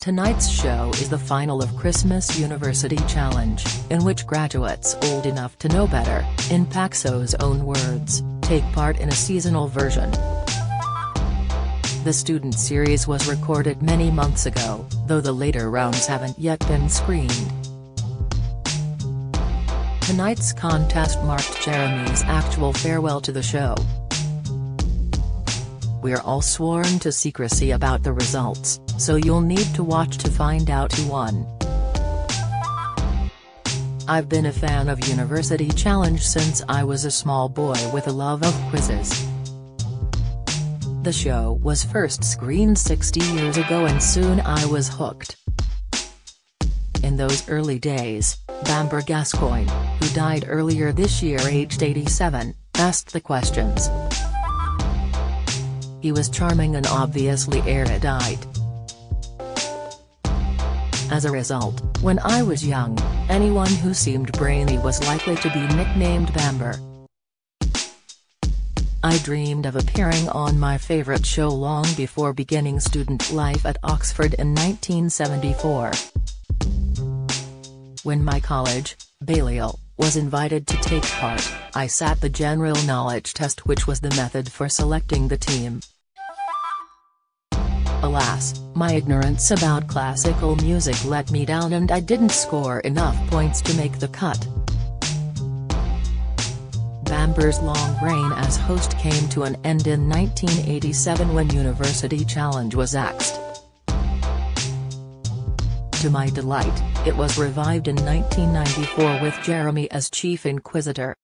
Tonight's show is the final of Christmas University Challenge, in which graduates old enough to know better, in Paxo's own words, take part in a seasonal version. The student series was recorded many months ago, though the later rounds haven't yet been screened. Tonight's contest marked Jeremy's actual farewell to the show. We're all sworn to secrecy about the results, so you'll need to watch to find out who won. I've been a fan of University Challenge since I was a small boy with a love of quizzes. The show was first screened 60 years ago and soon I was hooked. In those early days, Bamber Gascoigne, who died earlier this year aged 87, asked the questions. He was charming and obviously erudite. As a result, when I was young, anyone who seemed brainy was likely to be nicknamed Bamber. I dreamed of appearing on my favorite show long before beginning student life at Oxford in 1974. When my college, Balliol, was invited to take part, I sat the general knowledge test, which was the method for selecting the team. Alas, my ignorance about classical music let me down and I didn't score enough points to make the cut. Bamber's long reign as host came to an end in 1987 when University Challenge was axed. To my delight, it was revived in 1994 with Jeremy as chief inquisitor.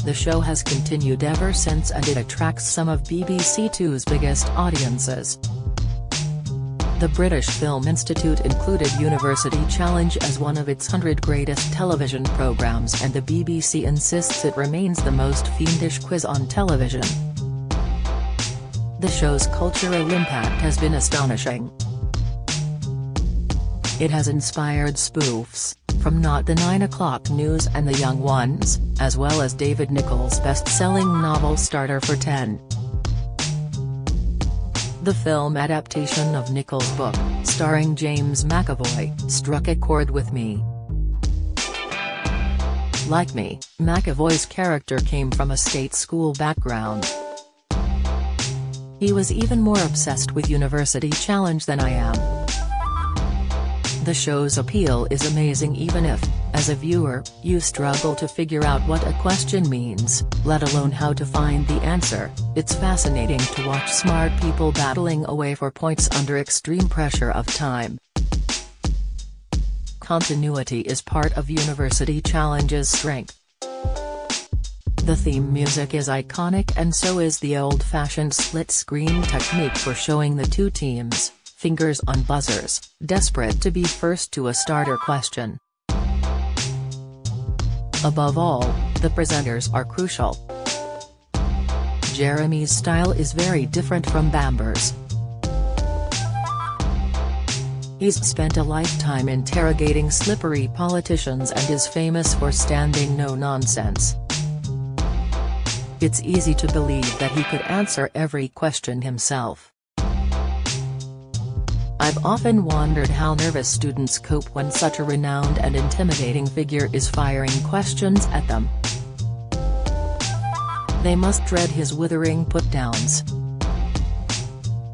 The show has continued ever since and it attracts some of BBC Two's biggest audiences. The British Film Institute included University Challenge as one of its 100 greatest television programmes and the BBC insists it remains the most fiendish quiz on television. The show's cultural impact has been astonishing. It has inspired spoofs, from Not the 9 O'Clock News and The Young Ones, as well as David Nicholls' best-selling novel Starter for 10. The film adaptation of Nicholls' book, starring James McAvoy, struck a chord with me. Like me, McAvoy's character came from a state school background. He was even more obsessed with University Challenge than I am. The show's appeal is amazing even if, as a viewer, you struggle to figure out what a question means, let alone how to find the answer. It's fascinating to watch smart people battling away for points under extreme pressure of time. Continuity is part of University Challenge's strength. The theme music is iconic and so is the old-fashioned split-screen technique for showing the two teams, fingers on buzzers, desperate to be first to a starter question. Above all, the presenters are crucial. Jeremy's style is very different from Bamber's. He's spent a lifetime interrogating slippery politicians and is famous for standing no nonsense. It's easy to believe that he could answer every question himself. I've often wondered how nervous students cope when such a renowned and intimidating figure is firing questions at them. They must dread his withering put-downs.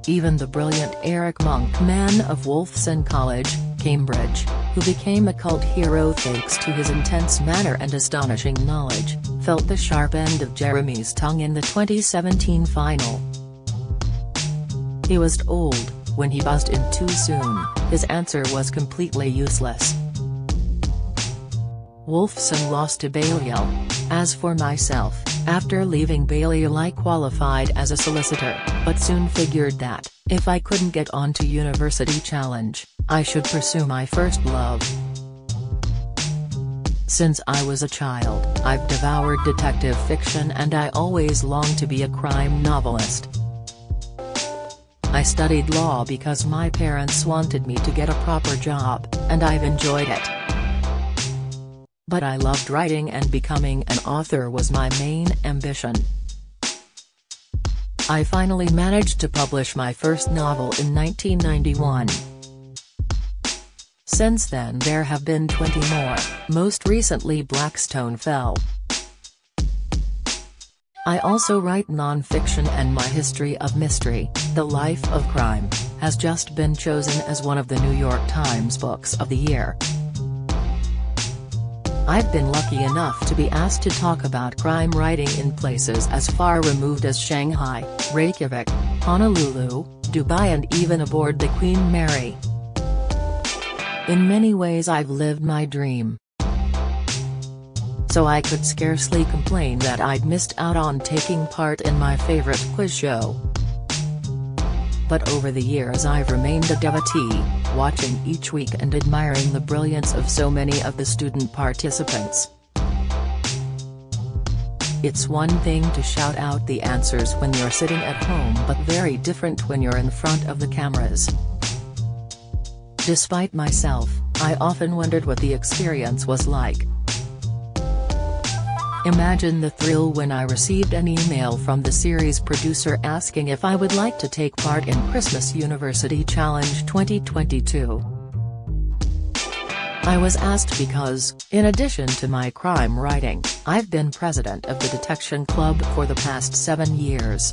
Even the brilliant Eric Monk, man of Wolfson College, Cambridge, who became a cult hero thanks to his intense manner and astonishing knowledge, felt the sharp end of Jeremy's tongue in the 2017 final. He was told, when he buzzed in too soon, his answer was completely useless. Wolfson lost to Balliol. As for myself, after leaving Balliol I qualified as a solicitor, but soon figured that, if I couldn't get onto University Challenge, I should pursue my first love. Since I was a child, I've devoured detective fiction and I always longed to be a crime novelist. I studied law because my parents wanted me to get a proper job, and I've enjoyed it. But I loved writing and becoming an author was my main ambition. I finally managed to publish my first novel in 1991. Since then there have been 20 more, most recently Blackstone Fell. I also write non-fiction, and my history of mystery, The Life of Crime, has just been chosen as one of the New York Times Books of the Year. I've been lucky enough to be asked to talk about crime writing in places as far removed as Shanghai, Reykjavik, Honolulu, Dubai, and even aboard the Queen Mary. In many ways I've lived my dream. So I could scarcely complain that I'd missed out on taking part in my favorite quiz show. But over the years I've remained a devotee, watching each week and admiring the brilliance of so many of the student participants. It's one thing to shout out the answers when you're sitting at home, but very different when you're in front of the cameras. Despite myself, I often wondered what the experience was like. Imagine the thrill when I received an email from the series producer asking if I would like to take part in Christmas University Challenge 2022. I was asked because, in addition to my crime writing, I've been president of the Detection Club for the past 7 years.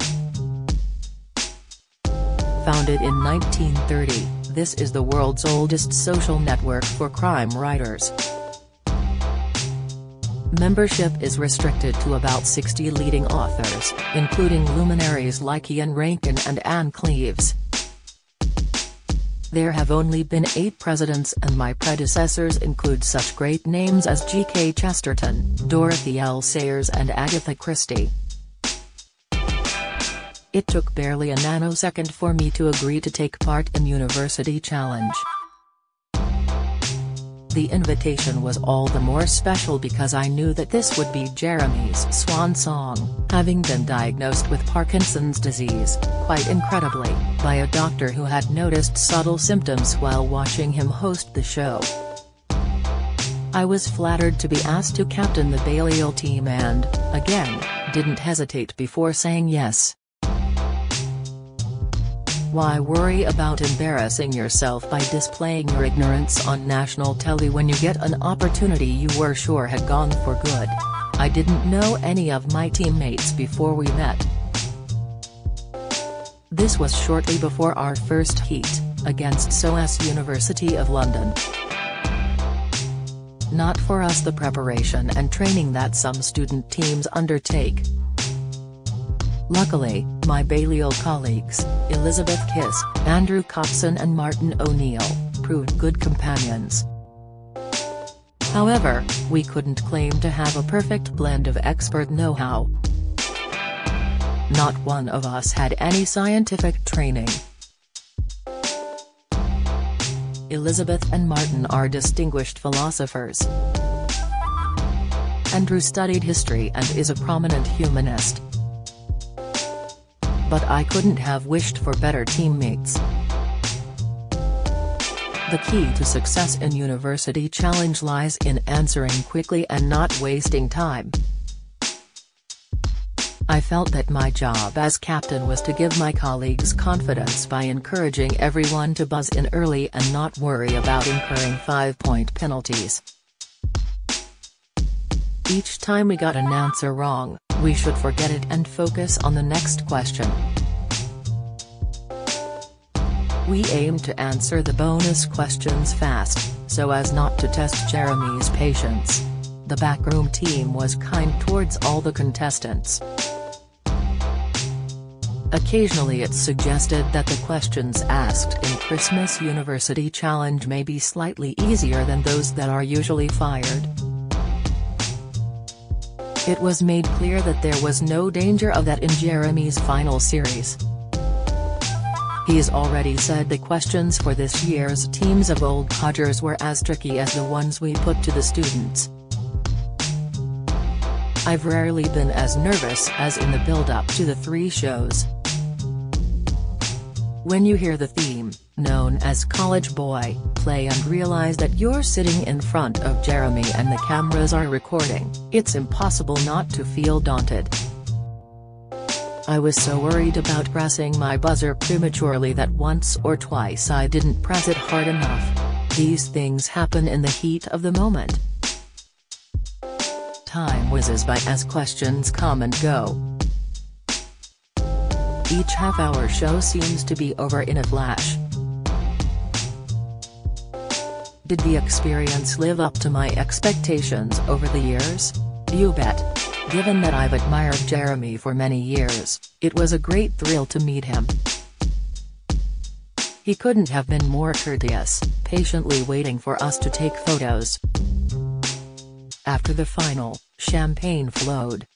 Founded in 1930, this is the world's oldest social network for crime writers. Membership is restricted to about 60 leading authors, including luminaries like Ian Rankin and Anne Cleeves. There have only been 8 presidents, and my predecessors include such great names as G.K. Chesterton, Dorothy L. Sayers, and Agatha Christie. It took barely a nanosecond for me to agree to take part in University Challenge. The invitation was all the more special because I knew that this would be Jeremy's swan song, having been diagnosed with Parkinson's disease, quite incredibly, by a doctor who had noticed subtle symptoms while watching him host the show. I was flattered to be asked to captain the Balliol team and, again, didn't hesitate before saying yes. Why worry about embarrassing yourself by displaying your ignorance on national telly when you get an opportunity you were sure had gone for good? I didn't know any of my teammates before we met. This was shortly before our first heat, against SOAS University of London. Not for us the preparation and training that some student teams undertake. Luckily, my Balliol colleagues, Elizabeth Kiss, Andrew Coxon and Martin O'Neill, proved good companions. However, we couldn't claim to have a perfect blend of expert know-how. Not one of us had any scientific training. Elizabeth and Martin are distinguished philosophers. Andrew studied history and is a prominent humanist. But I couldn't have wished for better teammates. The key to success in University Challenge lies in answering quickly and not wasting time. I felt that my job as captain was to give my colleagues confidence by encouraging everyone to buzz in early and not worry about incurring 5-point penalties. Each time we got an answer wrong, we should forget it and focus on the next question. We aimed to answer the bonus questions fast, so as not to test Jeremy's patience. The backroom team was kind towards all the contestants. Occasionally it's suggested that the questions asked in Christmas University Challenge may be slightly easier than those that are usually fired. It was made clear that there was no danger of that in Jeremy's final series. He's already said the questions for this year's Teams of Old Codgers were as tricky as the ones we put to the students. I've rarely been as nervous as in the build-up to the 3 shows. When you hear the theme, known as College Boy, play and realize that you're sitting in front of Jeremy and the cameras are recording, it's impossible not to feel daunted. I was so worried about pressing my buzzer prematurely that once or twice I didn't press it hard enough. These things happen in the heat of the moment. Time whizzes by as questions come and go. Each half-hour show seems to be over in a flash. Did the experience live up to my expectations over the years? You bet. Given that I've admired Jeremy for many years, it was a great thrill to meet him. He couldn't have been more courteous, patiently waiting for us to take photos. After the final, champagne flowed.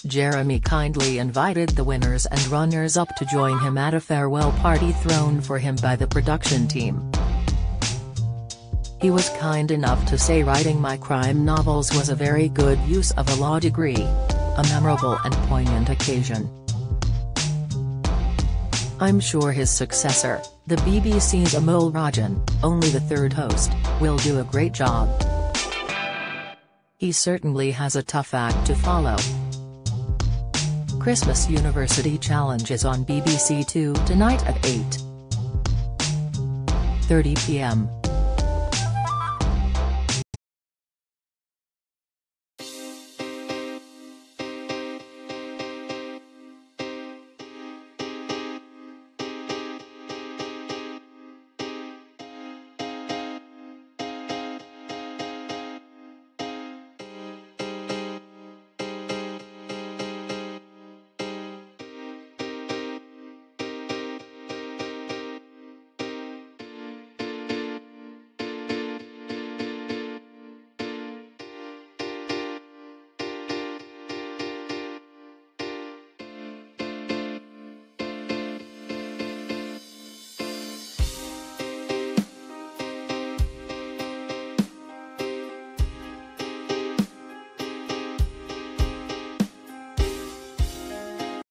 Jeremy kindly invited the winners and runners-up to join him at a farewell party thrown for him by the production team. He was kind enough to say writing my crime novels was a very good use of a law degree. A memorable and poignant occasion. I'm sure his successor, the BBC's Amol Rajan, only the third host, will do a great job. He certainly has a tough act to follow. Christmas University Challenge is on BBC Two tonight at 8:30 p.m.